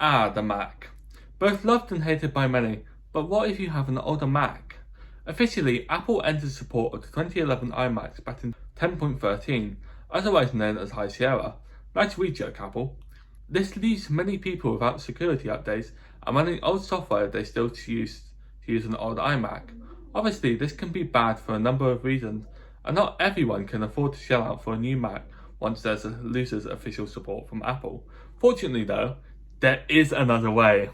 The Mac. Both loved and hated by many, but what if you have an older Mac? Officially, Apple entered support of the 2011 iMacs back in 10.13, otherwise known as High Sierra. Nice we joke, Apple. This leaves many people without security updates and running old software they still use an old iMac. Obviously, this can be bad for a number of reasons, and not everyone can afford to shell out for a new Mac once there's loses official support from Apple. Fortunately though, there is another way.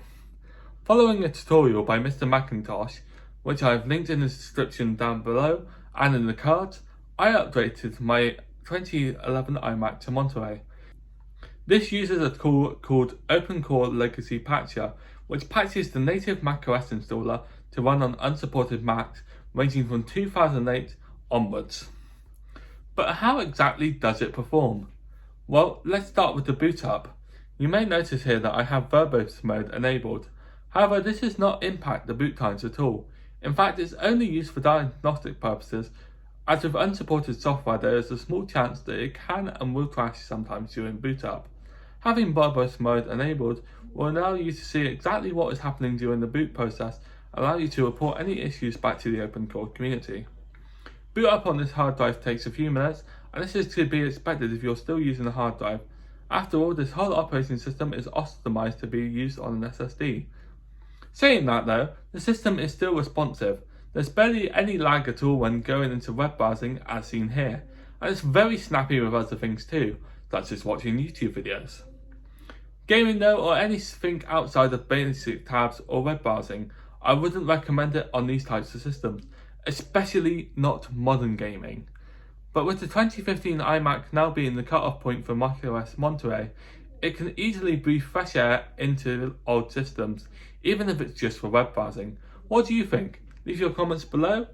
Following a tutorial by Mr. Macintosh, which I've linked in the description down below and in the cards, I upgraded my 2011 iMac to Monterey. This uses a tool called Open Core Legacy Patcher, which patches the native macOS installer to run on unsupported Macs ranging from 2008 onwards. But how exactly does it perform? Well, let's start with the boot up. You may notice here that I have verbose mode enabled. However, this does not impact the boot times at all. In fact, it's only used for diagnostic purposes, as with unsupported software there is a small chance that it can and will crash sometimes during boot up. Having verbose mode enabled will allow you to see exactly what is happening during the boot process, allow you to report any issues back to the open core community. Boot up on this hard drive takes a few minutes, and this is to be expected if you're still using a hard drive. After all, this whole operating system is optimized to be used on an SSD. Saying that though, the system is still responsive. There's barely any lag at all when going into web browsing as seen here, and it's very snappy with other things too, such as watching YouTube videos. Gaming though, or anything outside of basic tabs or web browsing, I wouldn't recommend it on these types of systems, especially not modern gaming. But with the 2015 iMac now being the cut-off point for macOS Monterey, it can easily breathe fresh air into old systems, even if it's just for web browsing. What do you think? Leave your comments below,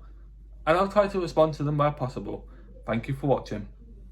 and I'll try to respond to them where possible. Thank you for watching.